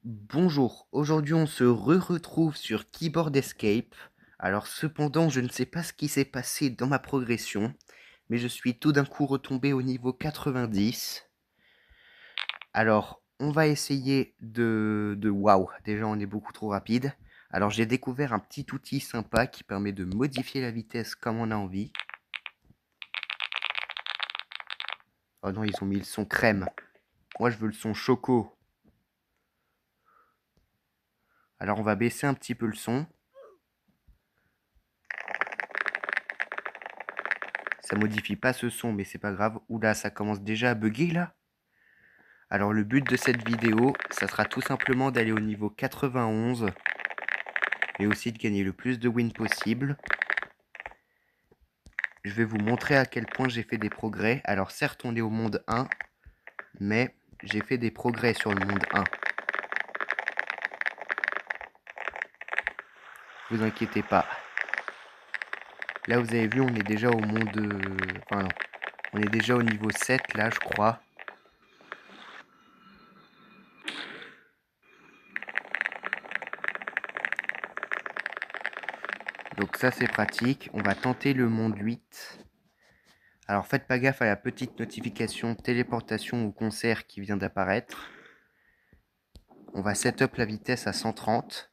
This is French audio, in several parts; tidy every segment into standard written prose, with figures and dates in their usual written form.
Bonjour, aujourd'hui on se retrouve sur Keyboard Escape. Alors cependant, je ne sais pas ce qui s'est passé dans ma progression, mais je suis tout d'un coup retombé au niveau 90. Alors, on va essayer Waouh, déjà on est beaucoup trop rapide. Alors j'ai découvert un petit outil sympa qui permet de modifier la vitesse comme on a envie. Oh non, ils ont mis le son crème. Moi je veux le son choco. Alors on va baisser un petit peu le son. Ça modifie pas ce son, mais c'est pas grave. Oula, ça commence déjà à bugger là. Alors le but de cette vidéo, ça sera tout simplement d'aller au niveau 91, mais aussi de gagner le plus de wins possible. Je vais vous montrer à quel point j'ai fait des progrès. Alors certes, on est au monde 1, mais j'ai fait des progrès sur le monde 1. Vous inquiétez pas. Là, vous avez vu, on est déjà au monde... Enfin non, on est déjà au niveau 7 là, je crois. Donc ça, c'est pratique. On va tenter le monde 8. Alors faites pas gaffe à la petite notification téléportation ou concert qui vient d'apparaître. On va setup la vitesse à 130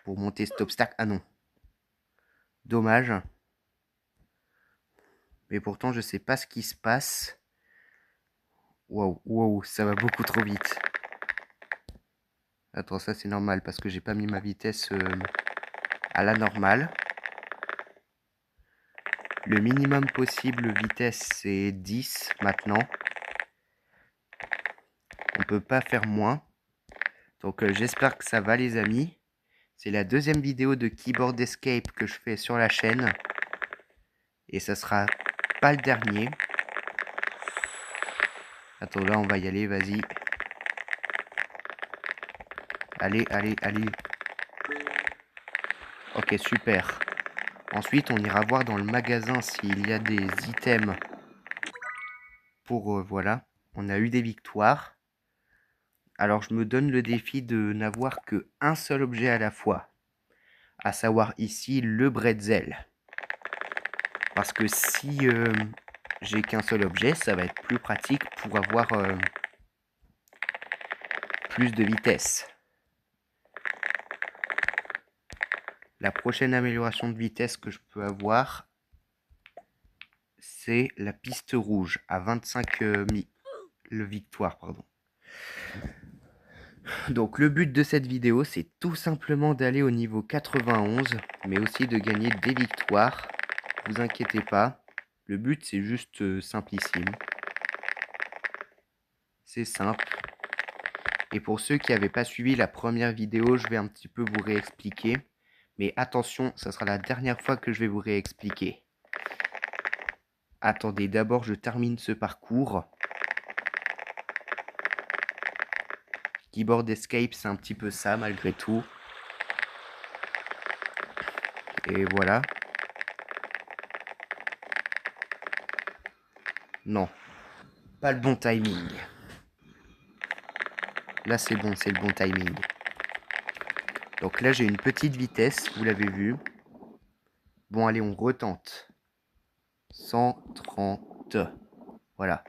pour monter cet obstacle. Ah non. Dommage. Mais pourtant je sais pas ce qui se passe. Waouh, waouh, ça va beaucoup trop vite. Attends, ça c'est normal parce que j'ai pas mis ma vitesse à la normale. Le minimum possible vitesse c'est 10 maintenant. On peut pas faire moins. Donc j'espère que ça va les amis. C'est la deuxième vidéo de Keyboard Escape que je fais sur la chaîne. Et ça sera pas le dernier. Attends, là on va y aller, vas-y. Allez, allez, allez. Ok, super. Ensuite, on ira voir dans le magasin s'il y a des items pour... voilà, on a eu des victoires. Alors, je me donne le défi de n'avoir que un seul objet à la fois. À savoir ici, le bretzel. Parce que si j'ai qu'un seul objet, ça va être plus pratique pour avoir plus de vitesse. La prochaine amélioration de vitesse que je peux avoir, c'est la piste rouge à 25 le victoire, pardon. Donc le but de cette vidéo, c'est tout simplement d'aller au niveau 91, mais aussi de gagner des victoires. Vous inquiétez pas, le but c'est juste simplissime. C'est simple. Et pour ceux qui n'avaient pas suivi la première vidéo, je vais un petit peu vous réexpliquer. Mais attention, ça sera la dernière fois que je vais vous réexpliquer. Attendez, d'abord je termine ce parcours. Keyboard Escape, c'est un petit peu ça malgré tout. Et voilà. Non, pas le bon timing. Là c'est bon, c'est le bon timing. Donc là j'ai une petite vitesse, vous l'avez vu. Bon allez, on retente. 130. Voilà.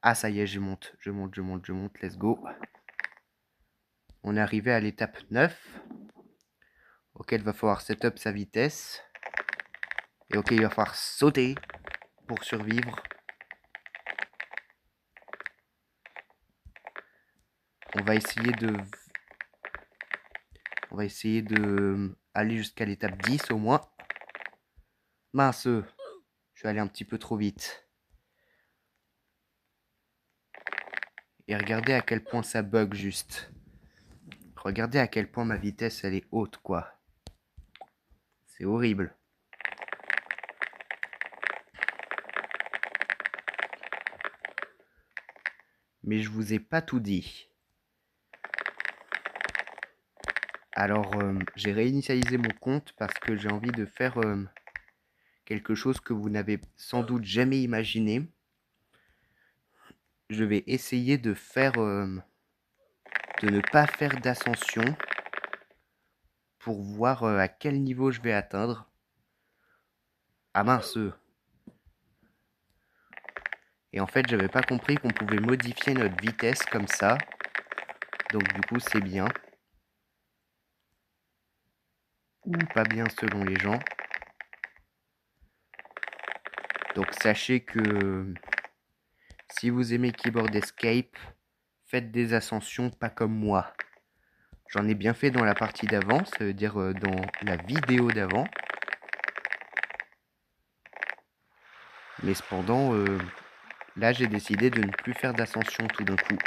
Ah ça y est, je monte, je monte, je monte, je monte, let's go. On est arrivé à l'étape 9. Ok, il va falloir setup sa vitesse. Et ok, il va falloir sauter pour survivre. On va essayer de aller jusqu'à l'étape 10 au moins. Mince, je suis allé un petit peu trop vite. Et regardez à quel point ça bug juste. Regardez à quel point ma vitesse elle est haute quoi. C'est horrible. Mais je vous ai pas tout dit. Alors j'ai réinitialisé mon compte parce que j'ai envie de faire quelque chose que vous n'avez sans doute jamais imaginé. Je vais essayer de faire de ne pas faire d'ascension pour voir à quel niveau je vais atteindre. Ah mince. Et en fait, j'avais pas compris qu'on pouvait modifier notre vitesse comme ça. Donc du coup, c'est bien. Ou pas bien selon les gens. Donc sachez que si vous aimez Keyboard Escape, faites des ascensions pas comme moi. J'en ai bien fait dans la partie d'avant, ça veut dire dans la vidéo d'avant. Mais cependant, là j'ai décidé de ne plus faire d'ascension tout d'un coup.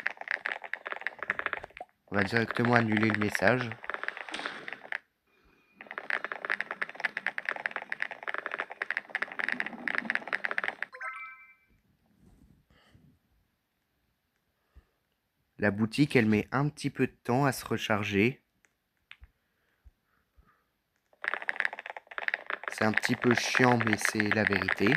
On va directement annuler le message. La boutique, elle met un petit peu de temps à se recharger. C'est un petit peu chiant, mais c'est la vérité.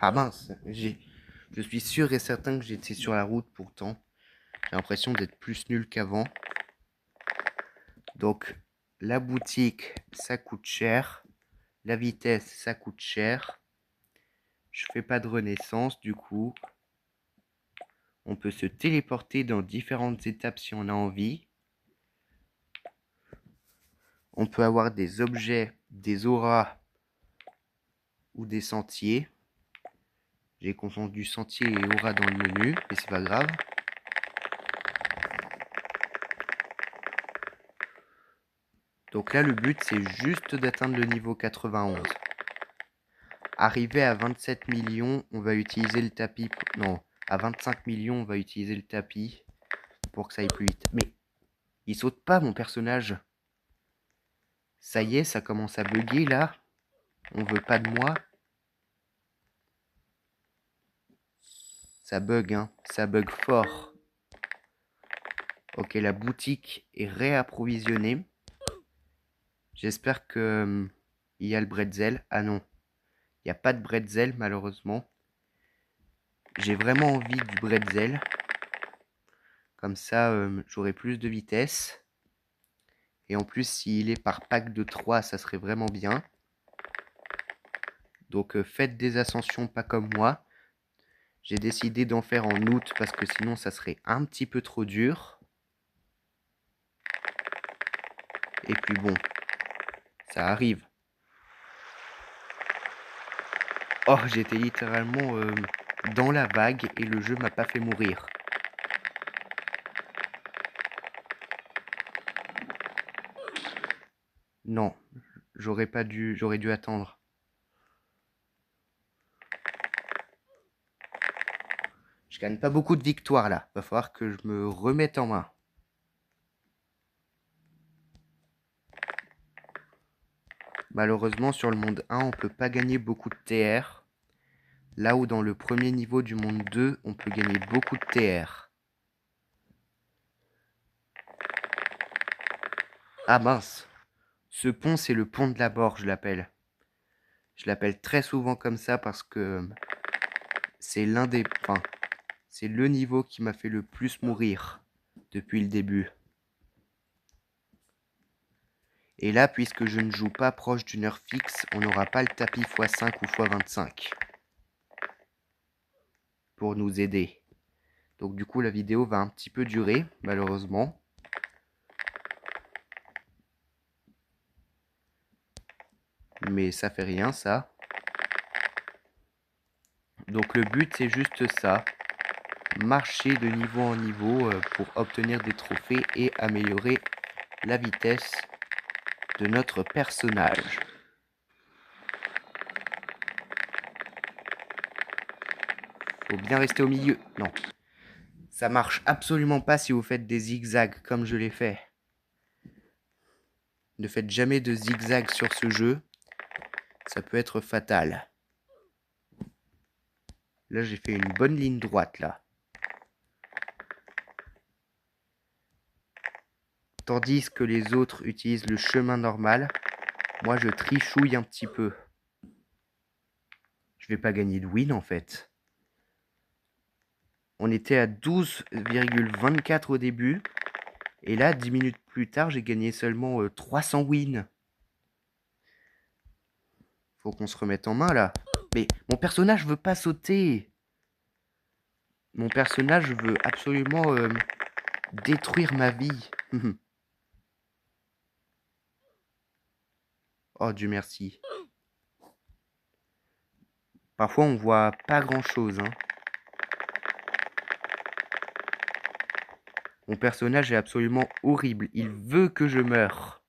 Ah mince, je suis sûr et certain que j'étais sur la route pourtant. J'ai l'impression d'être plus nul qu'avant. Donc, la boutique, ça coûte cher. La vitesse, ça coûte cher. Je fais pas de renaissance, du coup. On peut se téléporter dans différentes étapes si on a envie. On peut avoir des objets, des auras ou des sentiers. J'ai confondu sentier et aura dans le menu, mais c'est pas grave. Donc là, le but, c'est juste d'atteindre le niveau 91. Arrivé à 27 millions, on va utiliser le tapis. Non, à 25 millions, on va utiliser le tapis pour que ça aille plus vite. Mais il saute pas, mon personnage. Ça y est, ça commence à bugger là. On veut pas de moi. Ça bug, hein. Ça bug fort. Ok, la boutique est réapprovisionnée. J'espère que il y a le bretzel. Ah non, il n'y a pas de bretzel malheureusement. J'ai vraiment envie du bretzel. Comme ça, j'aurai plus de vitesse. Et en plus, s'il est par pack de 3, ça serait vraiment bien. Donc faites des ascensions pas comme moi. J'ai décidé d'en faire en août parce que sinon ça serait un petit peu trop dur. Et puis bon, ça arrive. Oh, j'étais littéralement dans la vague et le jeu m'a pas fait mourir. Non, j'aurais dû attendre. Je gagne pas beaucoup de victoires là. Va falloir que je me remette en main. Malheureusement, sur le monde 1, on peut pas gagner beaucoup de TR. Là où dans le premier niveau du monde 2, on peut gagner beaucoup de TR. Ah mince. Ce pont, c'est le pont de la mort, je l'appelle. Je l'appelle très souvent comme ça parce que c'est l'un des... Enfin, c'est le niveau qui m'a fait le plus mourir depuis le début. Et là, puisque je ne joue pas proche d'une heure fixe, on n'aura pas le tapis x5 ou x25 pour nous aider. Donc du coup, la vidéo va un petit peu durer, malheureusement. Mais ça fait rien, ça. Donc le but, c'est juste ça. Marcher de niveau en niveau pour obtenir des trophées et améliorer la vitesse de notre personnage. Faut bien rester au milieu. Non. Ça marche absolument pas si vous faites des zigzags comme je l'ai fait. Ne faites jamais de zigzags sur ce jeu. Ça peut être fatal. Là, j'ai fait une bonne ligne droite, là. Tandis que les autres utilisent le chemin normal, moi, je trichouille un petit peu. Je vais pas gagner de win, en fait. On était à 12,24 au début. Et là, 10 minutes plus tard, j'ai gagné seulement 300 wins. Faut qu'on se remette en main là. Mais mon personnage veut pas sauter. Mon personnage veut absolument détruire ma vie. Oh Dieu merci. Parfois on voit pas grand chose. Hein. Mon personnage est absolument horrible. Il veut que je meure.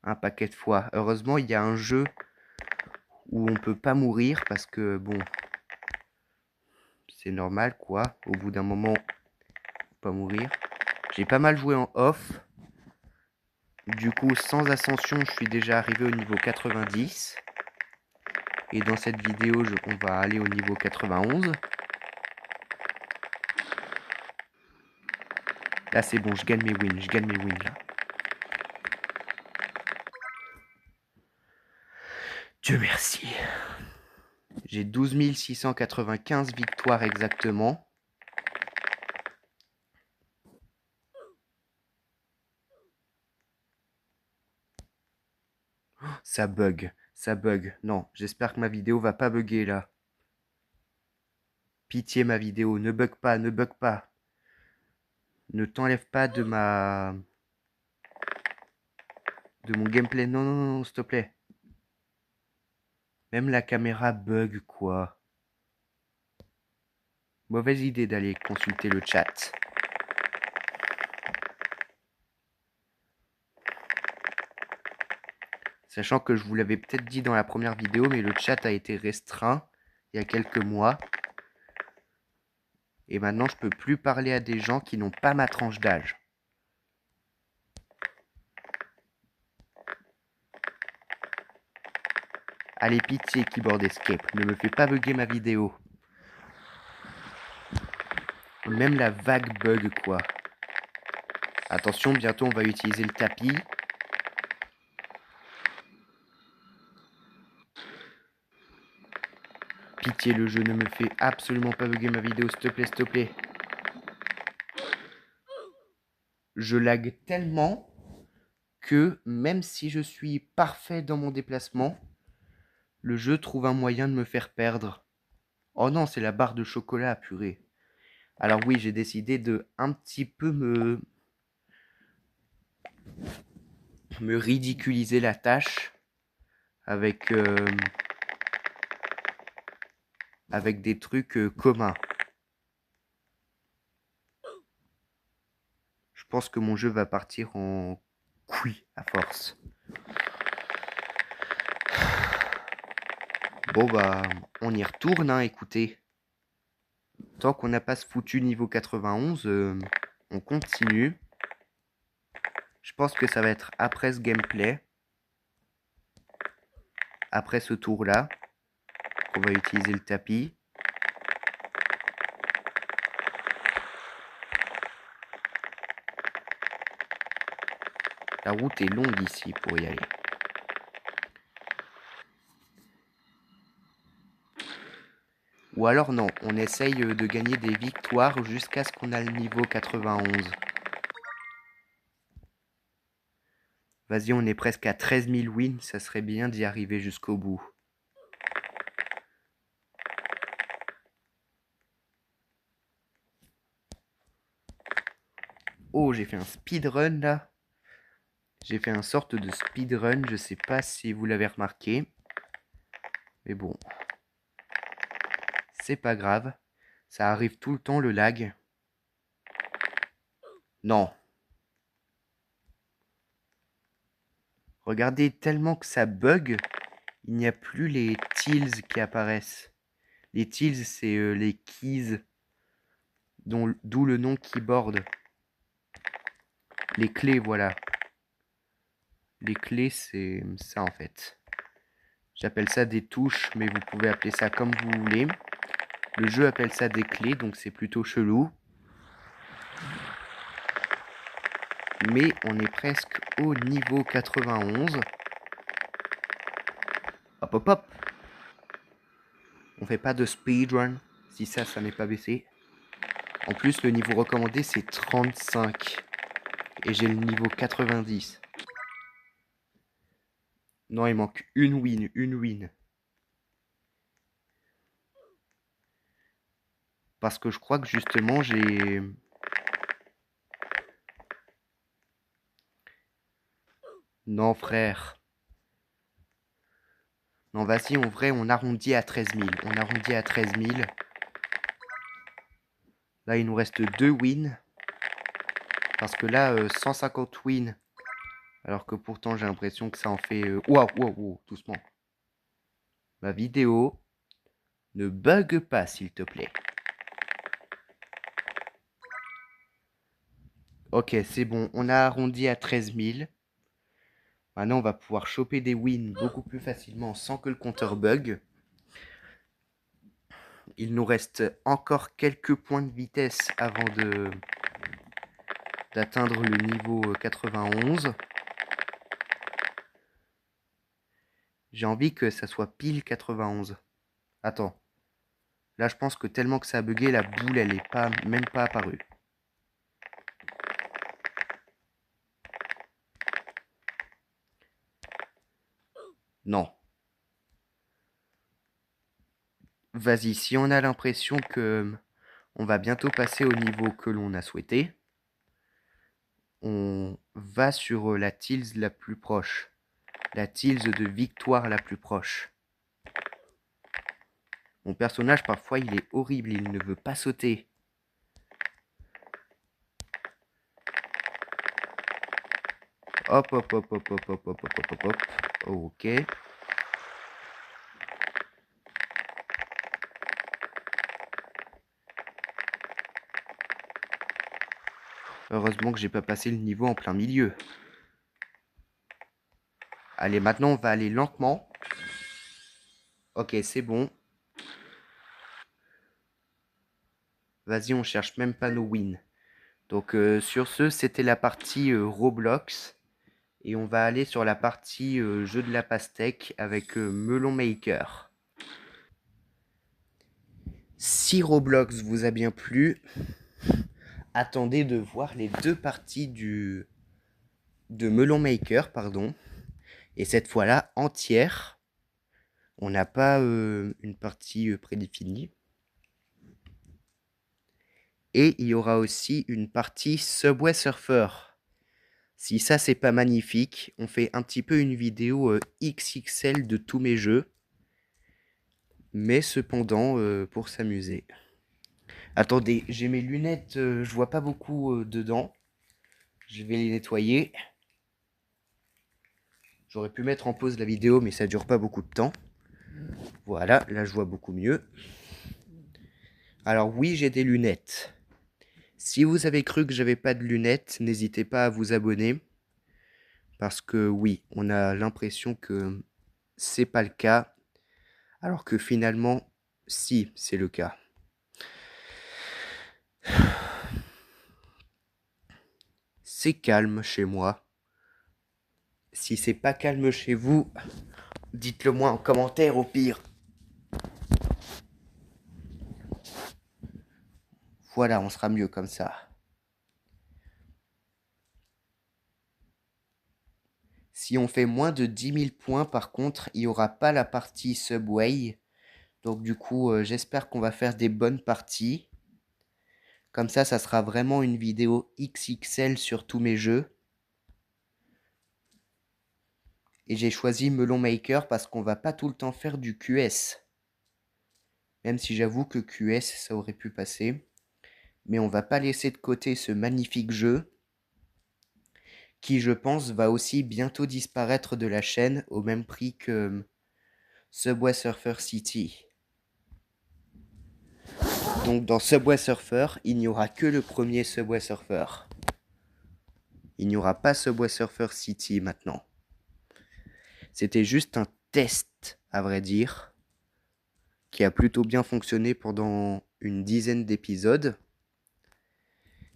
Un paquet de fois. Heureusement il y a un jeu où on peut pas mourir parce que bon... C'est normal quoi. Au bout d'un moment, pas mourir. J'ai pas mal joué en off. Du coup, sans ascension, je suis déjà arrivé au niveau 90. Et dans cette vidéo, on va aller au niveau 91. Là, c'est bon, je gagne mes wins. Je gagne mes wins, là. Dieu merci. J'ai 12 695 victoires exactement. Ça bug. Ça bug. Non, j'espère que ma vidéo va pas bugger, là. Pitié, ma vidéo. Ne bug pas, ne bug pas. Ne t'enlève pas de ma... de mon gameplay. Non, non, non, s'il te plaît. Même la caméra bug, quoi. Mauvaise idée d'aller consulter le chat. Sachant que je vous l'avais peut-être dit dans la première vidéo, mais le chat a été restreint il y a quelques mois. Et maintenant, je peux plus parler à des gens qui n'ont pas ma tranche d'âge. Allez, pitié, Keyboard Escape, ne me fais pas bugger ma vidéo. Même la vague bug, quoi. Attention, bientôt on va utiliser le tapis. Pitié, le jeu ne me fait absolument pas bugger ma vidéo, s'il te plaît, s'il te plaît. Je lag tellement que même si je suis parfait dans mon déplacement, le jeu trouve un moyen de me faire perdre. Oh non, c'est la barre de chocolat, purée. Alors oui, j'ai décidé de un petit peu me ridiculiser la tâche avec, avec des trucs communs. Je pense que mon jeu va partir en couille à force. Bon bah, on y retourne, hein, écoutez. Tant qu'on n'a pas ce foutu niveau 91, on continue. Je pense que ça va être après ce gameplay, après ce tour-là, qu'on va utiliser le tapis. La route est longue ici pour y aller. Ou alors non, on essaye de gagner des victoires jusqu'à ce qu'on a le niveau 91. Vas-y, on est presque à 13 000 wins, ça serait bien d'y arriver jusqu'au bout. Oh, j'ai fait un speedrun là. J'ai fait une sorte de speedrun, je sais pas si vous l'avez remarqué. Mais bon. C'est pas grave. Ça arrive tout le temps le lag. Non. Regardez, tellement que ça bug, il n'y a plus les tills qui apparaissent. Les tills, c'est les keys, d'où le nom keyboard. Les clés, voilà. Les clés, c'est ça en fait. J'appelle ça des touches, mais vous pouvez appeler ça comme vous voulez. Le jeu appelle ça des clés, donc c'est plutôt chelou. Mais on est presque au niveau 91. Hop hop hop. On fait pas de speedrun, Si ça n'est pas baissé. En plus, le niveau recommandé, c'est 35. Et j'ai le niveau 90. Non, il manque une win. Parce que je crois que justement, j'ai... Non, frère. Non, vas-y, en vrai, on arrondit à 13 000. On arrondit à 13 000. Là, il nous reste 2 wins. Parce que là, 150 wins. Alors que pourtant, j'ai l'impression que ça en fait... Wow, doucement. Ma vidéo, ne bug pas, s'il te plaît. Ok, c'est bon. On a arrondi à 13 000. Maintenant, on va pouvoir choper des wins beaucoup plus facilement sans que le compteur bug. Il nous reste encore quelques points de vitesse avant d'atteindre le niveau 91. J'ai envie que ça soit pile 91. Attends. Là, je pense que tellement que ça a bugué, la boule, elle est même pas apparue. Non. Vas-y, si on a l'impression que on va bientôt passer au niveau que l'on a souhaité, on va sur la tilde la plus proche. La tilde de victoire la plus proche. Mon personnage, parfois, il est horrible. Il ne veut pas sauter. Hop. Ok. Heureusement que j'ai pas passé le niveau en plein milieu. Allez, maintenant, on va aller lentement. Ok, c'est bon. Vas-y, on cherche même pas nos wins. Donc, sur ce, c'était la partie Roblox. Et on va aller sur la partie jeu de la pastèque avec Melon Maker. Si Roblox vous a bien plu, attendez de voir les deux parties de Melon Maker, pardon. Et cette fois-là, entière. On n'a pas une partie prédéfinie. Et il y aura aussi une partie Subway Surfer. Si ça, c'est pas magnifique, on fait un petit peu une vidéo XXL de tous mes jeux. Mais cependant, pour s'amuser. Attendez, j'ai mes lunettes, je vois pas beaucoup dedans. Je vais les nettoyer. J'aurais pu mettre en pause la vidéo, mais ça dure pas beaucoup de temps. Voilà, là je vois beaucoup mieux. Alors oui, j'ai des lunettes. Si vous avez cru que j'avais pas de lunettes, n'hésitez pas à vous abonner. Parce que oui, on a l'impression que c'est pas le cas. Alors que finalement, si, c'est le cas. C'est calme chez moi. Si c'est pas calme chez vous, dites-le moi en commentaire au pire. Voilà, on sera mieux comme ça. Si on fait moins de 10 000 points, par contre, il n'y aura pas la partie Subway. Donc du coup, j'espère qu'on va faire des bonnes parties. Comme ça sera vraiment une vidéo XXL sur tous mes jeux. Et j'ai choisi Melon Maker parce qu'on va pas tout le temps faire du QS. Même si j'avoue que QS, ça aurait pu passer. Mais on va pas laisser de côté ce magnifique jeu. Qui, je pense, va aussi bientôt disparaître de la chaîne au même prix que Subway Surfer City. Donc dans Subway Surfer, il n'y aura que le premier Subway Surfer. Il n'y aura pas Subway Surfer City maintenant. C'était juste un test, à vrai dire, qui a plutôt bien fonctionné pendant une dizaine d'épisodes.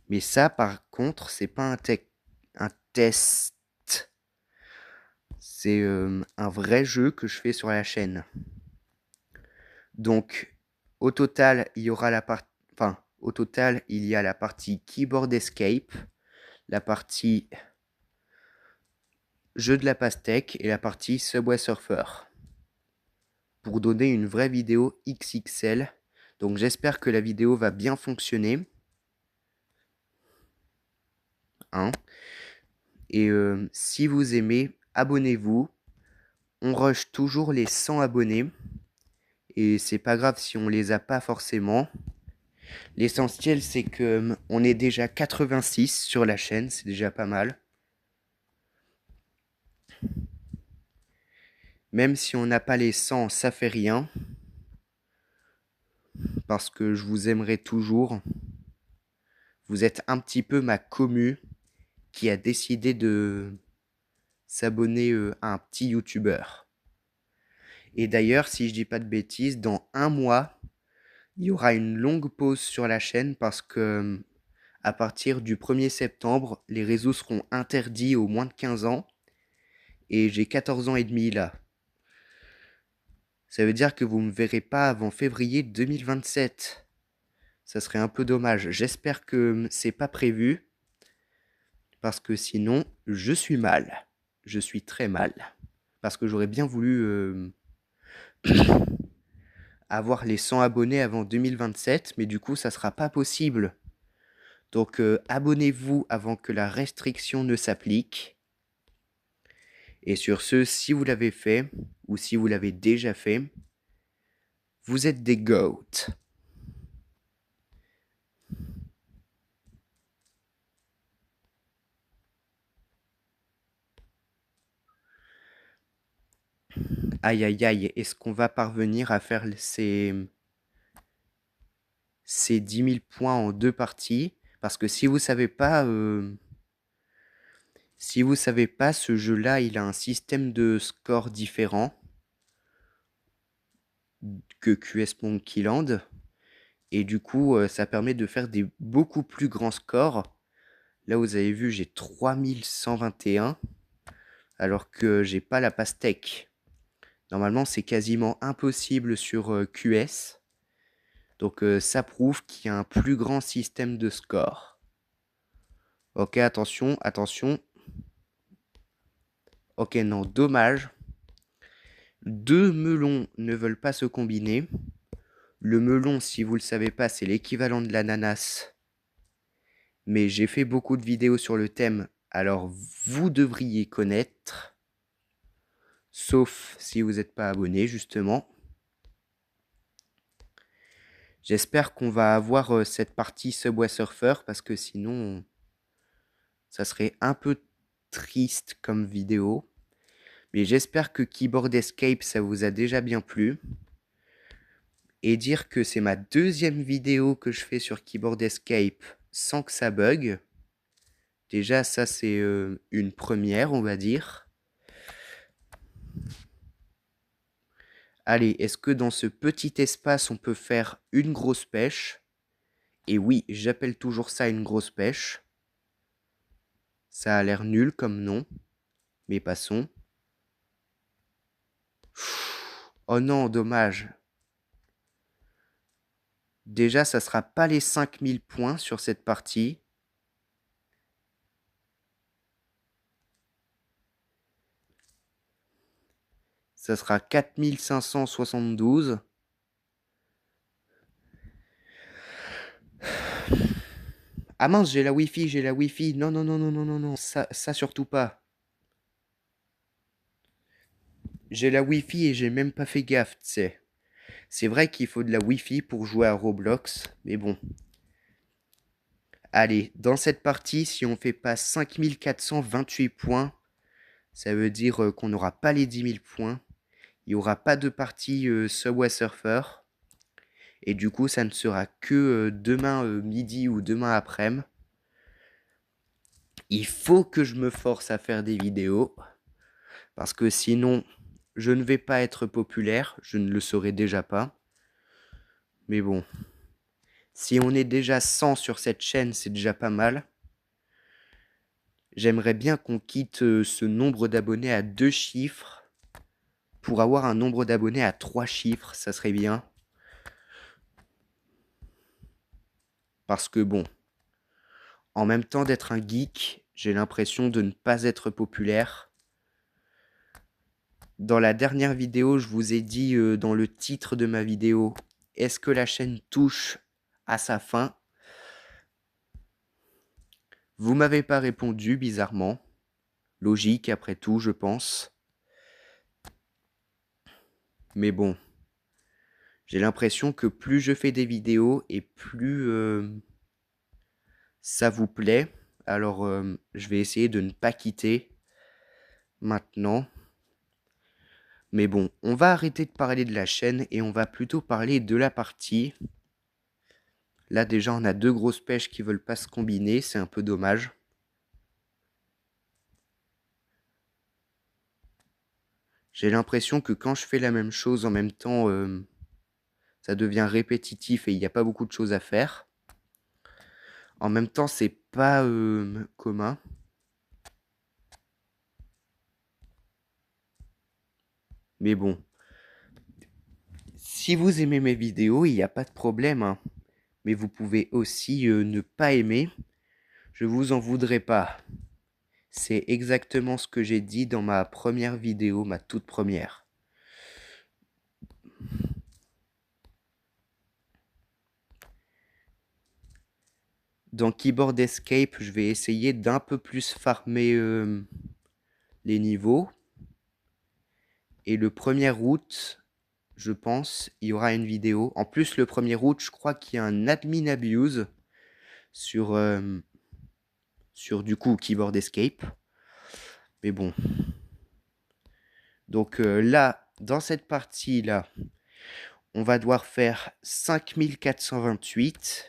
Mais ça, par contre, c'est pas un test. C'est un vrai jeu que je fais sur la chaîne. Donc, Au total, il y aura la partie... Enfin, au total, il y a la partie Keyboard Escape, la partie Jeu de la pastèque et la partie Subway Surfer. Pour donner une vraie vidéo XXL. Donc j'espère que la vidéo va bien fonctionner. Hein. Et si vous aimez, abonnez-vous. On rush toujours les 100 abonnés. Et c'est pas grave si on les a pas forcément. L'essentiel c'est que on est déjà 86 sur la chaîne, c'est déjà pas mal. Même si on n'a pas les 100, ça fait rien. Parce que je vous aimerai toujours. Vous êtes un petit peu ma commu qui a décidé de s'abonner à un petit youtubeur. Et d'ailleurs, si je dis pas de bêtises, dans un mois, il y aura une longue pause sur la chaîne parce que à partir du 1er septembre, les réseaux seront interdits aux moins de 15 ans. Et j'ai 14 ans et demi là. Ça veut dire que vous ne me verrez pas avant février 2027. Ça serait un peu dommage. J'espère que c'est pas prévu. Parce que sinon, je suis mal. Je suis très mal. Parce que j'aurais bien voulu avoir les 100 abonnés avant 2027. Mais du coup, ça sera pas possible. Donc, abonnez-vous avant que la restriction ne s'applique. Et sur ce, si vous l'avez fait, ou si vous l'avez déjà fait, vous êtes des goats. Aïe aïe aïe, est-ce qu'on va parvenir à faire ces 10 000 points en 2 parties? Parce que si vous savez pas, ce jeu-là, il a un système de score différent que QS Monkey Land. Et du coup, ça permet de faire des beaucoup plus grands scores. Là, vous avez vu, j'ai 3121. Alors que j'ai pas la pastèque. Normalement, c'est quasiment impossible sur QS. Donc ça prouve qu'il y a un plus grand système de score. Ok, attention, attention. Ok, non, dommage. Deux melons ne veulent pas se combiner. Le melon, si vous ne le savez pas, c'est l'équivalent de l'ananas. Mais j'ai fait beaucoup de vidéos sur le thème, alors vous devriez connaître. Sauf si vous n'êtes pas abonné, justement. J'espère qu'on va avoir cette partie Subway Surfer, parce que sinon, ça serait un peu triste comme vidéo. Mais j'espère que Keyboard Escape, ça vous a déjà bien plu. Et dire que c'est ma deuxième vidéo que je fais sur Keyboard Escape sans que ça bug. Déjà, ça, c'est une première, on va dire. Allez, est-ce que dans ce petit espace, on peut faire une grosse pêche? Et oui, j'appelle toujours ça une grosse pêche. Ça a l'air nul comme nom. Mais passons. Oh non, dommage. Déjà, ça sera pas les 5000 points sur cette partie. Ça sera 4572. Ah mince, j'ai la Wi-Fi, j'ai la Wi-Fi. Non, non, non, non, non, non, non, ça surtout pas. J'ai la Wi-Fi et j'ai même pas fait gaffe, tu sais. C'est vrai qu'il faut de la Wi-Fi pour jouer à Roblox, mais bon. Allez, dans cette partie, si on fait pas 5428 points, ça veut dire qu'on n'aura pas les 10 000 points. Il n'y aura pas de partie Subway Surfer. Et du coup, ça ne sera que demain midi ou demain après-midi. Il faut que je me force à faire des vidéos. Parce que sinon, je ne vais pas être populaire. Je ne le serai déjà pas. Mais bon. Si on est déjà 100 sur cette chaîne, c'est déjà pas mal. J'aimerais bien qu'on quitte ce nombre d'abonnés à 2 chiffres. Pour avoir un nombre d'abonnés à 3 chiffres, ça serait bien. Parce que bon, en même temps d'être un geek, j'ai l'impression de ne pas être populaire. Dans la dernière vidéo, je vous ai dit dans le titre de ma vidéo, est-ce que la chaîne touche à sa fin? Vous m'avez pas répondu, bizarrement. Logique, après tout, je pense. Mais bon, j'ai l'impression que plus je fais des vidéos et plus ça vous plaît. Alors, je vais essayer de ne pas quitter maintenant. Mais bon, on va arrêter de parler de la chaîne et on va plutôt parler de la partie. Là, déjà, on a deux grosses pêches qui veulent pas se combiner. C'est un peu dommage. J'ai l'impression que quand je fais la même chose en même temps, ça devient répétitif et il n'y a pas beaucoup de choses à faire. En même temps, c'est pas commun. Mais bon, si vous aimez mes vidéos, il n'y a pas de problème, hein. Mais vous pouvez aussi ne pas aimer. Je vous en voudrais pas. C'est exactement ce que j'ai dit dans ma première vidéo, ma toute première. Dans Keyboard Escape, je vais essayer d'un peu plus farmer les niveaux. Et le 1er août, je pense, il y aura une vidéo. En plus, le 1er août, je crois qu'il y a un admin abuse sur du coup Keyboard Escape. Mais bon. Donc là, dans cette partie-là, on va devoir faire 5428.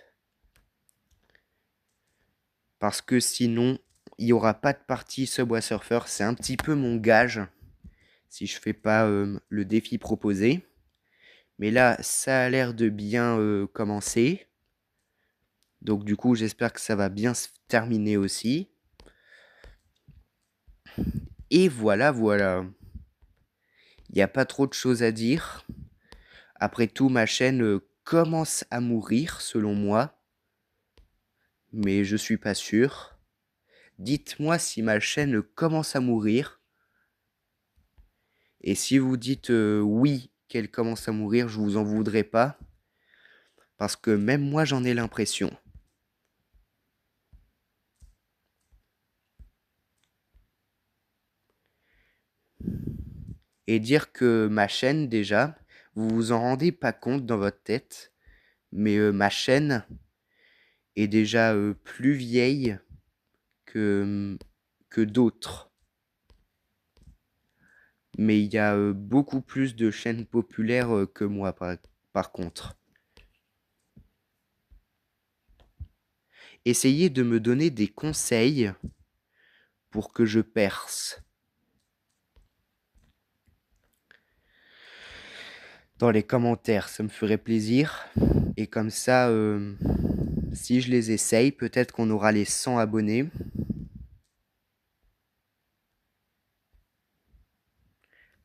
Parce que sinon, il n'y aura pas de partie Subway Surfer. C'est un petit peu mon gage si je fais pas le défi proposé. Mais là, ça a l'air de bien commencer. Donc du coup, j'espère que ça va bien se terminer aussi. Et voilà, voilà. Il n'y a pas trop de choses à dire. Après tout, ma chaîne commence à mourir, selon moi. Mais je suis pas sûr. Dites-moi si ma chaîne commence à mourir. Et si vous dites oui, qu'elle commence à mourir, je vous en voudrais pas. Parce que même moi, j'en ai l'impression. Et dire que ma chaîne, déjà, vous vous en rendez pas compte dans votre tête, mais ma chaîne est déjà plus vieille que d'autres. Mais il y a beaucoup plus de chaînes populaires que moi, par contre. Essayez de me donner des conseils pour que je perce. Dans les commentaires, ça me ferait plaisir. Et comme ça, si je les essaye, peut-être qu'on aura les 100 abonnés.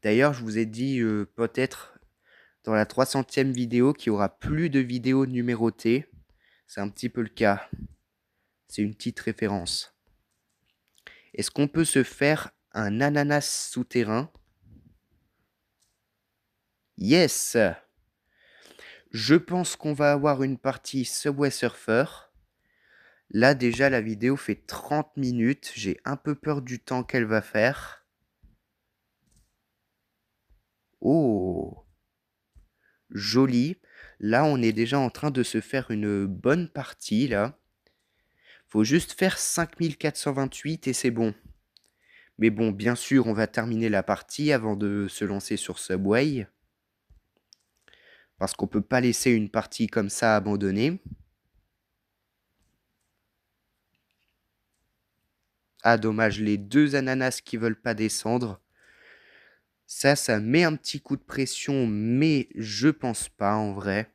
D'ailleurs, je vous ai dit peut-être dans la 300e vidéo qu'il y aura plus de vidéos numérotées. C'est un petit peu le cas. C'est une petite référence. Est-ce qu'on peut se faire un ananas souterrain? Yes! Je pense qu'on va avoir une partie Subway Surfer. Là, déjà, la vidéo fait 30 minutes. J'ai un peu peur du temps qu'elle va faire. Oh! Joli. Là, on est déjà en train de se faire une bonne partie, là. Faut juste faire 5428 et c'est bon. Mais bon, bien sûr, on va terminer la partie avant de se lancer sur Subway. Parce qu'on peut pas laisser une partie comme ça abandonnée. Ah, dommage, les deux ananas qui veulent pas descendre. Ça met un petit coup de pression, mais je pense pas en vrai.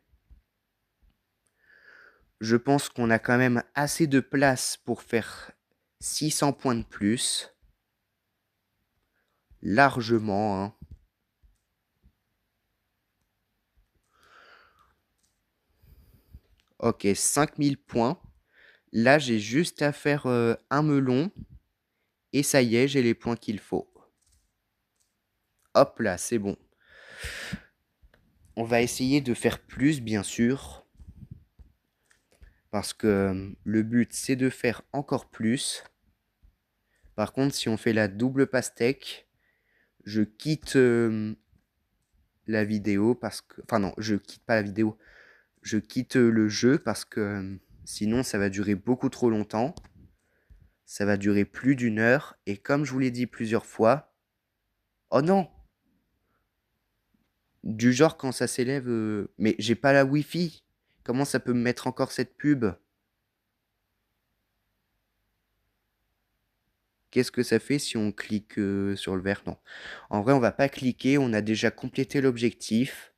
Je pense qu'on a quand même assez de place pour faire 600 points de plus. Largement, hein. Ok, 5000 points. Là, j'ai juste à faire un melon. Et ça y est, j'ai les points qu'il faut. Hop là, c'est bon. On va essayer de faire plus, bien sûr. Parce que le but, c'est de faire encore plus. Par contre, si on fait la double pastèque, je quitte la vidéo parce que... Enfin non, je quitte pas la vidéo. Je quitte le jeu parce que sinon, ça va durer beaucoup trop longtemps. Ça va durer plus d'une heure. Et comme je vous l'ai dit plusieurs fois... Oh non! Du genre quand ça s'élève... Mais j'ai pas la Wi-Fi. Comment ça peut me mettre encore cette pub? Qu'est-ce que ça fait si on clique sur le vert? Non. En vrai, on va pas cliquer. On a déjà complété l'objectif.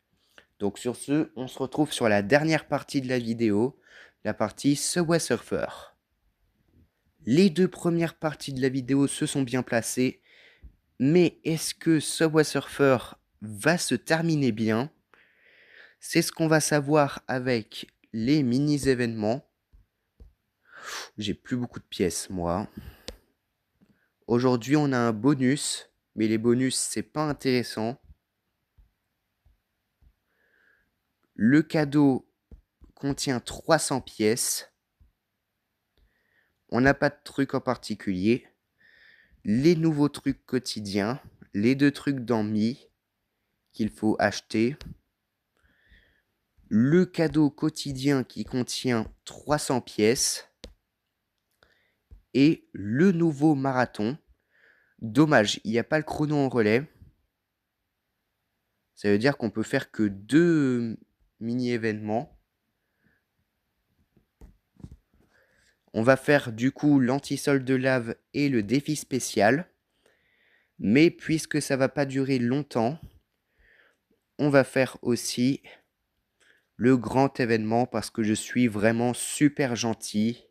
Donc sur ce, on se retrouve sur la dernière partie de la vidéo. La partie Subway Surfer. Les deux premières parties de la vidéo se sont bien placées. Mais est-ce que Subway Surfer va se terminer bien? C'est ce qu'on va savoir avec les mini-événements. J'ai plus beaucoup de pièces, moi. Aujourd'hui, on a un bonus. Mais les bonus, c'est pas intéressant. Le cadeau contient 300 pièces. On n'a pas de truc en particulier. Les nouveaux trucs quotidiens. Les deux trucs dans Mi qu'il faut acheter. Le cadeau quotidien qui contient 300 pièces. Et le nouveau marathon. Dommage, il n'y a pas le chrono en relais. Ça veut dire qu'on peut faire que 2 mini-événements. On va faire du coup l'anti-sol de lave et le défi spécial. Mais puisque ça va pas durer longtemps, on va faire aussi le grand événement parce que je suis vraiment super gentil.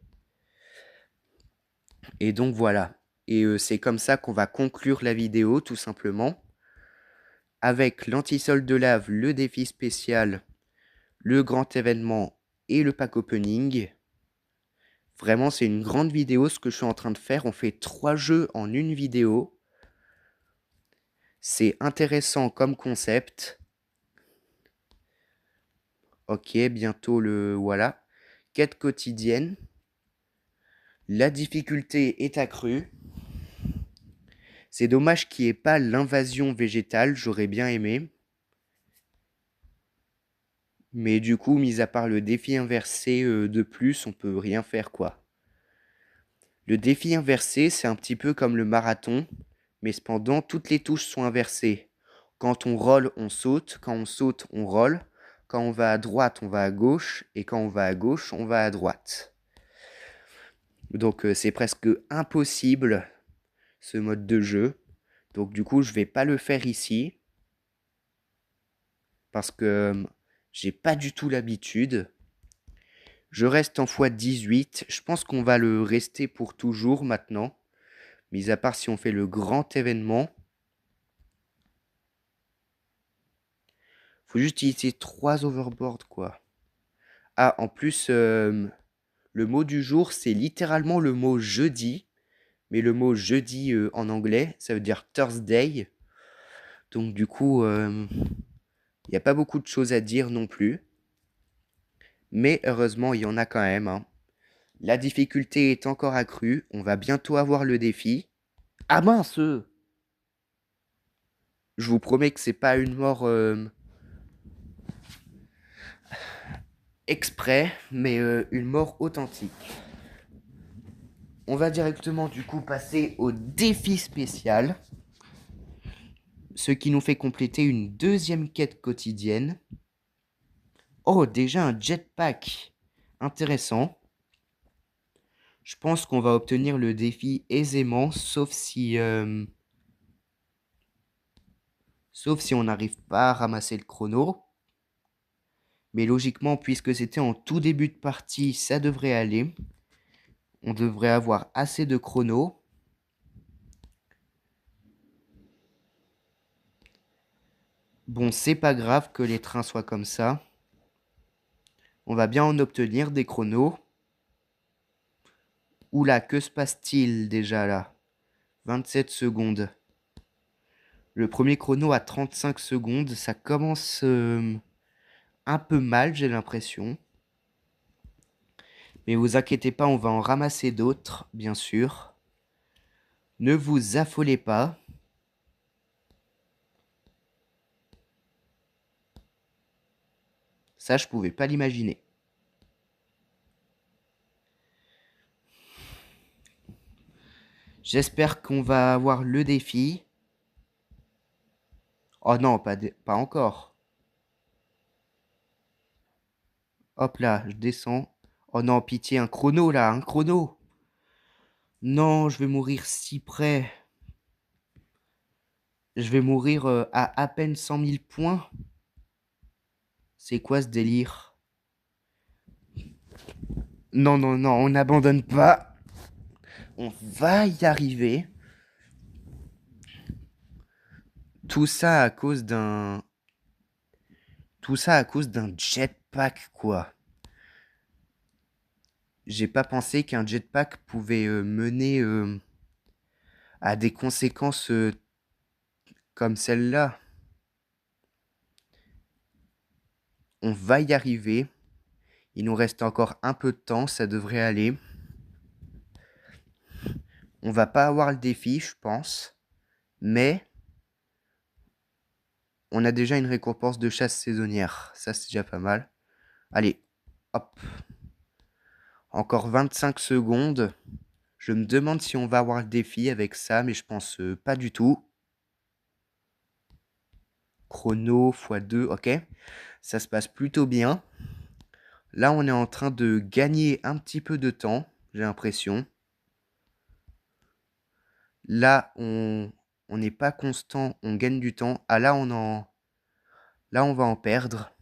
Et donc voilà. Et c'est comme ça qu'on va conclure la vidéo tout simplement. Avec l'anti-sol de lave, le défi spécial, le grand événement et le pack opening. Vraiment, c'est une grande vidéo ce que je suis en train de faire. On fait 3 jeux en une vidéo. C'est intéressant comme concept. Ok, bientôt le... Voilà. Quête quotidienne. La difficulté est accrue. C'est dommage qu'il n'y ait pas l'invasion végétale. J'aurais bien aimé. Mais du coup, mis à part le défi inversé de plus, on peut rien faire quoi. Le défi inversé, c'est un petit peu comme le marathon. Mais cependant, toutes les touches sont inversées. Quand on roll, on saute. Quand on saute, on roll. Quand on va à droite, on va à gauche. Et quand on va à gauche, on va à droite. Donc c'est presque impossible ce mode de jeu. Donc du coup, je vais pas le faire ici. Parce que j'ai pas du tout l'habitude. Je reste en x18. Je pense qu'on va le rester pour toujours maintenant. Mis à part si on fait le grand événement. Faut juste utiliser 3 overboards quoi. Ah, en plus, le mot du jour, c'est littéralement le mot jeudi. Mais le mot jeudi en anglais, ça veut dire Thursday. Donc du coup, il n'y a pas beaucoup de choses à dire non plus. Mais heureusement, il y en a quand même. Hein. La difficulté est encore accrue. On va bientôt avoir le défi. Ah mince! Je vous promets que c'est pas une mort exprès, mais une mort authentique. On va directement du coup passer au défi spécial. Ce qui nous fait compléter une deuxième quête quotidienne. Oh, déjà un jetpack. Intéressant. Je pense qu'on va obtenir le défi aisément, sauf si on n'arrive pas à ramasser le chrono. Mais logiquement, puisque c'était en tout début de partie, ça devrait aller. On devrait avoir assez de chrono. Bon, c'est pas grave que les trains soient comme ça. On va bien en obtenir des chronos. Oula, que se passe-t-il déjà là? 27 secondes. Le premier chrono à 35 secondes, ça commence un peu mal, j'ai l'impression. Mais vous inquiétez pas, on va en ramasser d'autres, bien sûr. Ne vous affolez pas. Ça, je pouvais pas l'imaginer. J'espère qu'on va avoir le défi. Oh non, pas encore. Hop là, je descends. Oh non, pitié, un chrono là, un chrono. Non, je vais mourir si près. Je vais mourir à peine 100 000 points. C'est quoi ce délire? Non, non, non, on n'abandonne pas. On va y arriver. Tout ça à cause d'un... Tout ça à cause d'un jetpack, quoi. J'ai pas pensé qu'un jetpack pouvait mener à des conséquences comme celle-là. On va y arriver. Il nous reste encore un peu de temps, ça devrait aller. On va pas avoir le défi, je pense. Mais on a déjà une récompense de chasse saisonnière. Ça, c'est déjà pas mal. Allez, hop. Encore 25 secondes. Je me demande si on va avoir le défi avec ça, mais je pense pas du tout. Chrono x2, ok. Ça se passe plutôt bien. Là, on est en train de gagner un petit peu de temps, j'ai l'impression. Là, on n'est pas constant, on gagne du temps. Ah, là, on va en perdre.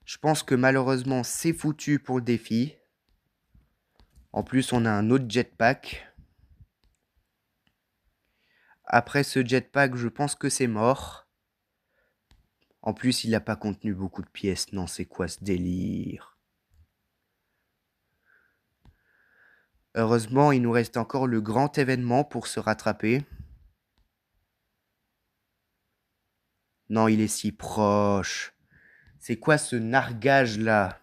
Je pense que malheureusement, c'est foutu pour le défi. En plus, on a un autre jetpack. Après ce jetpack, je pense que c'est mort. En plus, il n'a pas contenu beaucoup de pièces. Non, c'est quoi ce délire? Heureusement, il nous reste encore le grand événement pour se rattraper. Non, il est si proche. C'est quoi ce nargage là?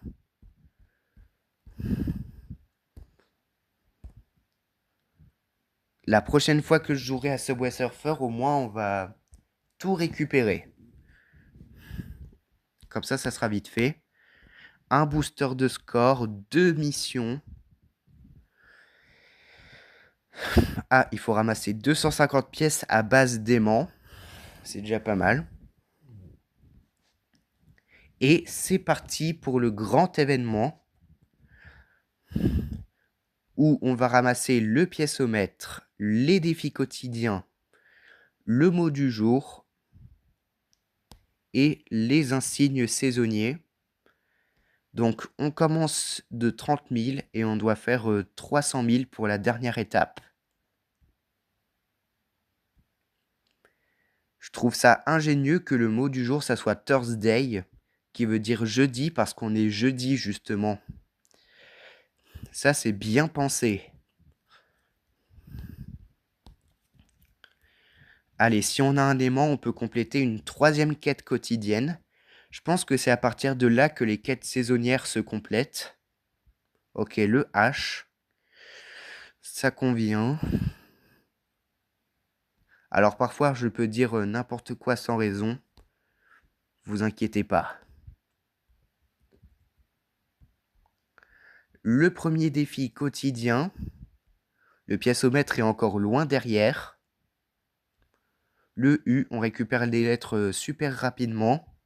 La prochaine fois que je jouerai à Subway Surfer, au moins on va tout récupérer. Comme ça sera vite fait. Un booster de score, 2 missions. Ah, il faut ramasser 250 pièces à base d'aimant. C'est déjà pas mal. Et c'est parti pour le grand événement où on va ramasser le piècemètre, les défis quotidiens, le mot du jour et les insignes saisonniers. Donc on commence de 30 000 et on doit faire 300 000 pour la dernière étape. Je trouve ça ingénieux que le mot du jour, ça soit Thursday, qui veut dire jeudi parce qu'on est jeudi justement. Ça, c'est bien pensé. Allez, si on a un aimant, on peut compléter une 3e quête quotidienne. Je pense que c'est à partir de là que les quêtes saisonnières se complètent. Ok, le H. Ça convient. Alors parfois, je peux dire n'importe quoi sans raison. Vous inquiétez pas. Le premier défi quotidien. Le piècemètre est encore loin derrière. Le U, on récupère les lettres super rapidement.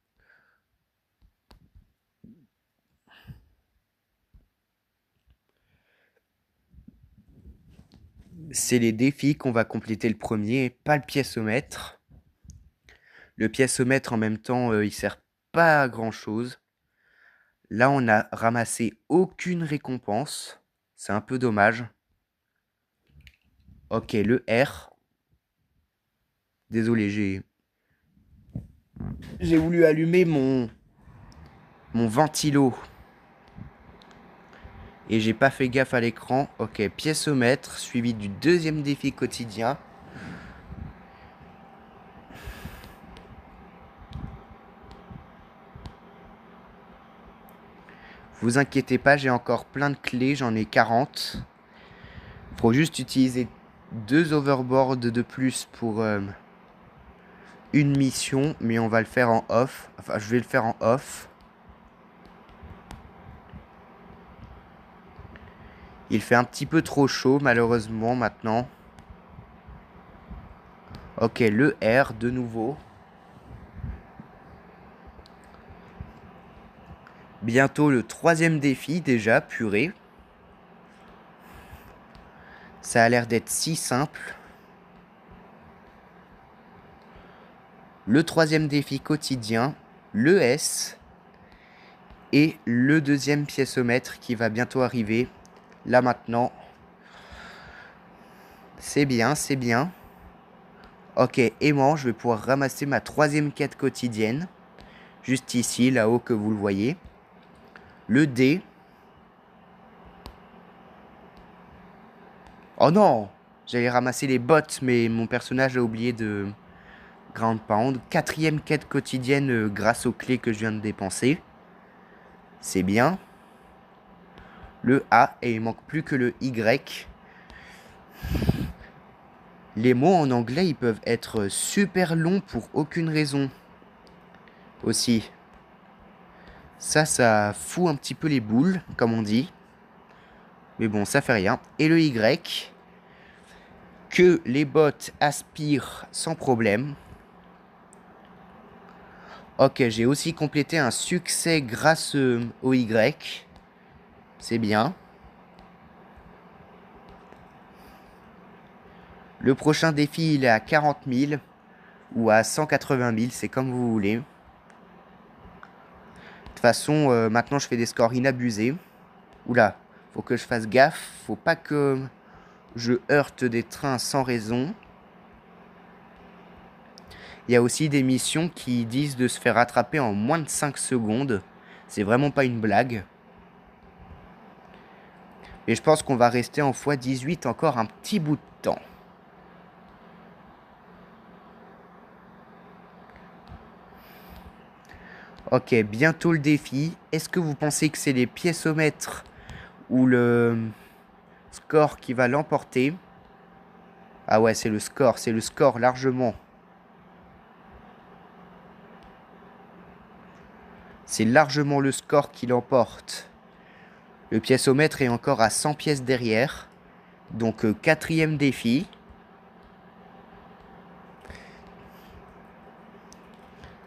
C'est les défis qu'on va compléter le premier, pas le piècemètre. Le piècemètre en même temps, il sert pas à grand chose. Là, on n'a ramassé aucune récompense. C'est un peu dommage. Ok, le R. Désolé, j'ai voulu allumer mon mon ventilo. Et j'ai pas fait gaffe à l'écran. Ok, piècemètre, suivi du deuxième défi quotidien. Vous inquiétez pas, j'ai encore plein de clés, j'en ai 40. Faut juste utiliser 2 overboards de plus pour une mission, mais on va le faire en off. Enfin, je vais le faire en off. Il fait un petit peu trop chaud, malheureusement, maintenant. Ok, le R, de nouveau. Bientôt le 3e défi, déjà, purée. Ça a l'air d'être si simple. Le 3e défi quotidien, le S. Et le 2e piècemètre qui va bientôt arriver. Là, maintenant. C'est bien, c'est bien. Ok, aimant, je vais pouvoir ramasser ma 3e quête quotidienne. Juste ici, là-haut, que vous le voyez. Le D. Oh non! J'allais ramasser les bottes, mais mon personnage a oublié de ground pound. 4e quête quotidienne grâce aux clés que je viens de dépenser. C'est bien. Le A, et il manque plus que le Y. Les mots en anglais, ils peuvent être super longs pour aucune raison. Aussi. Ça fout un petit peu les boules, comme on dit. Mais bon, ça fait rien. Et le Y, que les bots aspirent sans problème. Ok, j'ai aussi complété un succès grâce au Y. C'est bien. Le prochain défi, il est à 40 000 ou à 180 000, c'est comme vous voulez. De toute façon, maintenant je fais des scores inabusés. Oula, faut que je fasse gaffe. Faut pas que je heurte des trains sans raison. Il y a aussi des missions qui disent de se faire rattraper en moins de 5 secondes. C'est vraiment pas une blague. Et je pense qu'on va rester en x18 encore un petit bout de temps. Ok, bientôt le défi. Est-ce que vous pensez que c'est les piècemètres ou le score qui va l'emporter? Ah ouais, c'est le score largement. C'est largement le score qui l'emporte. Le piècemètre est encore à 100 pièces derrière. Donc 4e défi.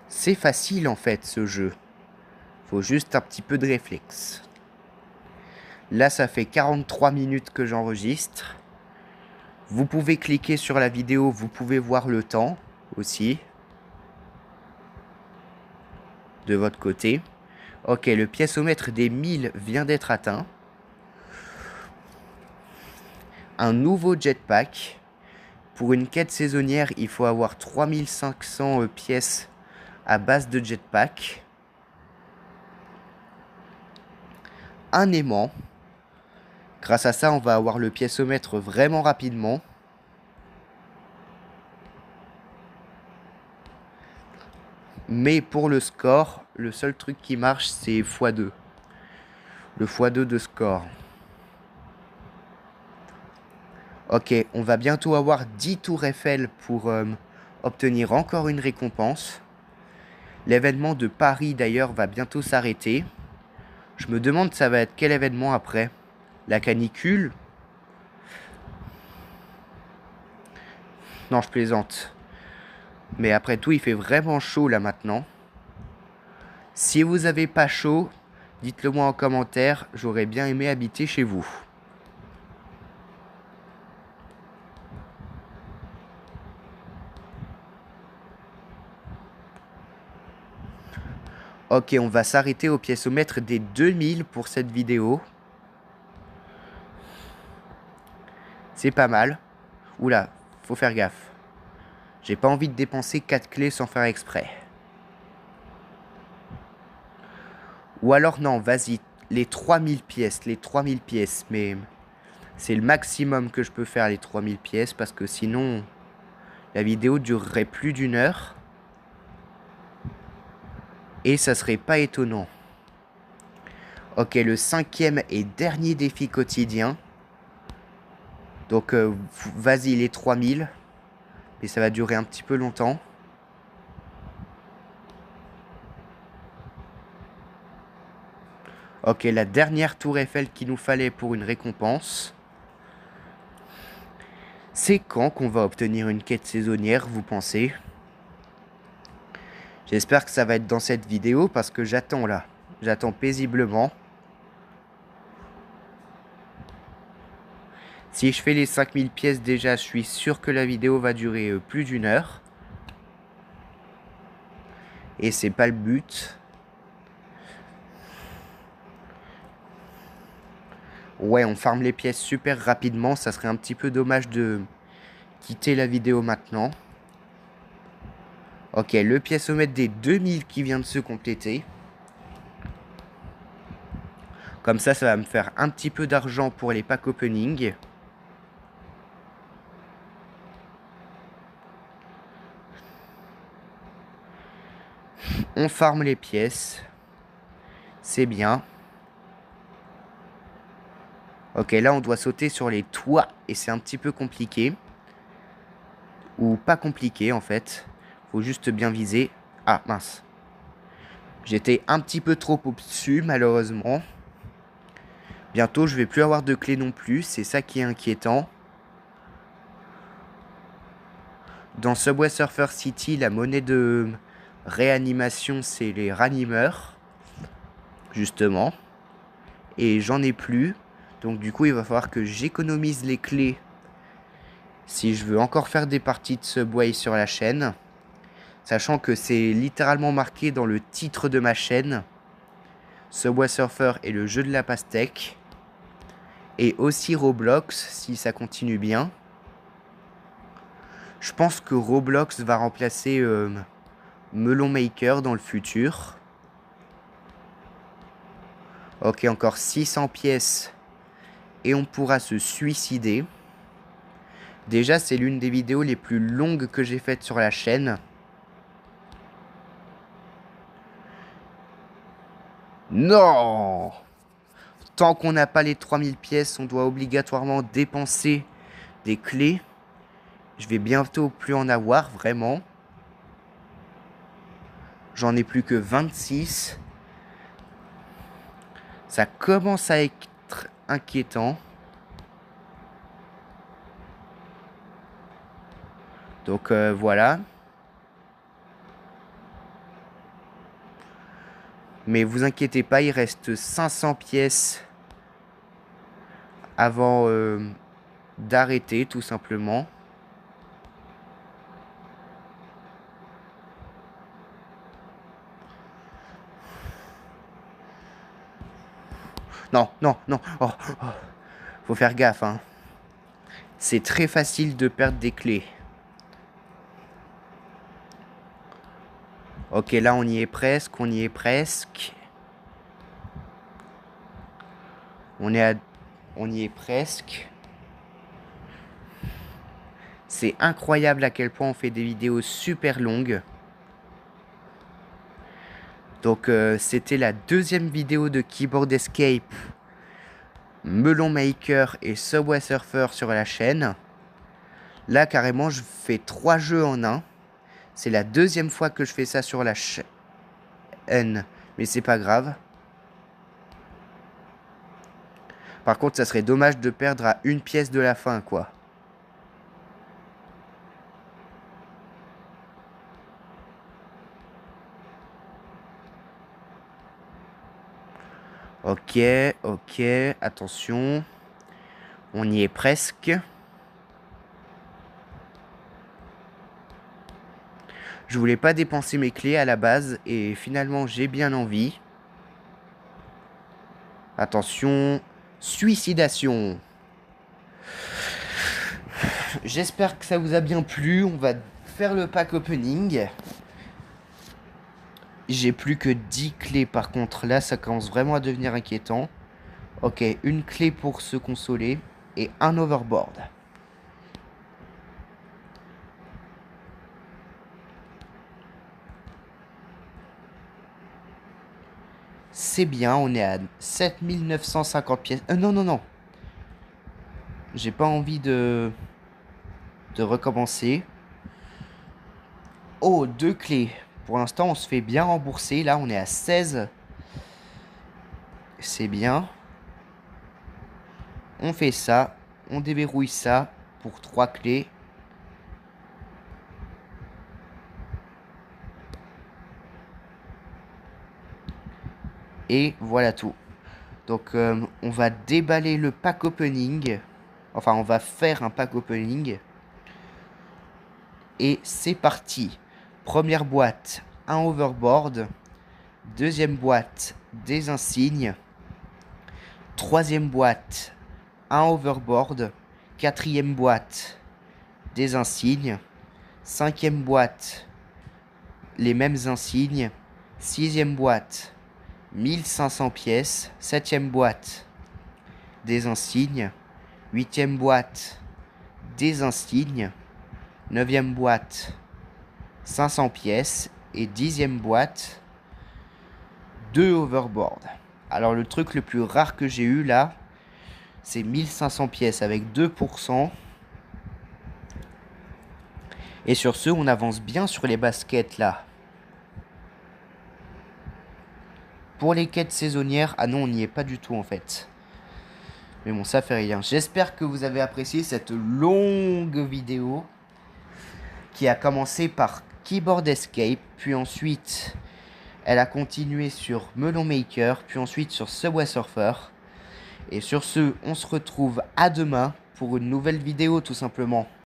C'est facile en fait ce jeu. Faut juste un petit peu de réflexe. Là ça fait 43 minutes que j'enregistre. Vous pouvez cliquer sur la vidéo, vous pouvez voir le temps aussi. De votre côté. Ok, le piècemètre des 1000 vient d'être atteint. Un nouveau jetpack. Pour une quête saisonnière, il faut avoir 3500 pièces à base de jetpack. Un aimant. Grâce à ça, on va avoir le piècemètre vraiment rapidement. Mais pour le score, le seul truc qui marche, c'est x2. Le x2 de score. Ok, on va bientôt avoir 10 tours Eiffel pour obtenir encore une récompense. L'événement de Paris, d'ailleurs, va bientôt s'arrêter. Je me demande ça va être quel événement après? La canicule? Non, je plaisante. Mais après tout, il fait vraiment chaud là maintenant. Si vous avez pas chaud, dites-le moi en commentaire. J'aurais bien aimé habiter chez vous. Ok, on va s'arrêter au piècemètre des 2000 pour cette vidéo. C'est pas mal. Oula, faut faire gaffe. J'ai pas envie de dépenser 4 clés sans faire exprès. Ou alors non, vas-y, les 3000 pièces, les 3000 pièces. Mais c'est le maximum que je peux faire, les 3000 pièces, parce que sinon, la vidéo durerait plus d'1 heure. Et ça serait pas étonnant. Ok, le 5e et dernier défi quotidien. Donc, vas-y, les 3000. Mais ça va durer un petit peu longtemps. Ok, la dernière tour Eiffel qu'il nous fallait pour une récompense. C'est quand qu'on va obtenir une quête saisonnière, vous pensez? J'espère que ça va être dans cette vidéo parce que j'attends là. J'attends paisiblement. Si je fais les 5000 pièces déjà, je suis sûr que la vidéo va durer plus d'1 heure. Et c'est pas le but. Ouais, on farme les pièces super rapidement. Ça serait un petit peu dommage de quitter la vidéo maintenant. Ok, le pièceomètre des 2000 qui vient de se compléter. Comme ça va me faire un petit peu d'argent pour les packs opening. On farme les pièces. C'est bien. Ok, là on doit sauter sur les toits et c'est un petit peu compliqué. Ou pas compliqué en fait. Faut juste bien viser. Ah mince. J'étais un petit peu trop au-dessus malheureusement. Bientôt je vais plus avoir de clés non plus. C'est ça qui est inquiétant. Dans Subway Surfer City, la monnaie de réanimation c'est les ranimeurs. Justement. Et j'en ai plus. Donc du coup il va falloir que j'économise les clés si je veux encore faire des parties de Subway sur la chaîne. Sachant que c'est littéralement marqué dans le titre de ma chaîne. Subway Surfer est le jeu de la pastèque. Et aussi Roblox si ça continue bien. Je pense que Roblox va remplacer Melon Maker dans le futur. Ok, encore 600 pièces. Et on pourra se suicider. Déjà, c'est l'une des vidéos les plus longues que j'ai faites sur la chaîne. Non! Tant qu'on n'a pas les 3000 pièces, on doit obligatoirement dépenser des clés. Je vais bientôt plus en avoir, vraiment. J'en ai plus que 26. Ça commence à être inquiétant. Donc voilà. Mais vous inquiétez pas, il reste 500 pièces avant d'arrêter tout simplement. Non, non, non. Oh, oh. Faut faire gaffe, hein. C'est très facile de perdre des clés. Ok, là on y est presque, on y est presque. On y est presque. C'est incroyable à quel point on fait des vidéos super longues. Donc c'était la deuxième vidéo de Keyboard Escape, Melon Maker et Subway Surfer sur la chaîne. Là carrément je fais 3 jeux en un. C'est la deuxième fois que je fais ça sur la chaîne. Mais c'est pas grave. Par contre ça serait dommage de perdre à une pièce de la fin quoi. Ok, ok, attention. On y est presque. Je voulais pas dépenser mes clés à la base et finalement j'ai bien envie. Attention, suicidation. J'espère que ça vous a bien plu. On va faire le pack opening. J'ai plus que 10 clés par contre. Là, ça commence vraiment à devenir inquiétant. Ok, une clé pour se consoler et un overboard. C'est bien, on est à 7950 pièces. Non, non, non. J'ai pas envie de recommencer. Oh, 2 clés. Pour l'instant, on se fait bien rembourser. Là, on est à 16. C'est bien. On fait ça. On déverrouille ça pour 3 clés. Et voilà tout. Donc, on va déballer le pack opening. Enfin, on va faire un pack opening. Et c'est parti. Première boîte, un overboard. Deuxième boîte, des insignes. Troisième boîte, un overboard. Quatrième boîte, des insignes. Cinquième boîte, les mêmes insignes. Sixième boîte, 1500 pièces. Septième boîte, des insignes. Huitième boîte, des insignes. Neuvième boîte, 500 pièces. Et dixième boîte, 2 overboard. Alors le truc le plus rare que j'ai eu là, c'est 1500 pièces avec 2%. Et sur ce, on avance bien sur les baskets là. Pour les quêtes saisonnières, ah non, on n'y est pas du tout en fait. Mais bon, ça fait rien. J'espère que vous avez apprécié cette longue vidéo qui a commencé par Keyboard Escape, puis ensuite elle a continué sur Melon Maker, puis ensuite sur Subway Surfer. Et sur ce, on se retrouve à demain pour une nouvelle vidéo tout simplement.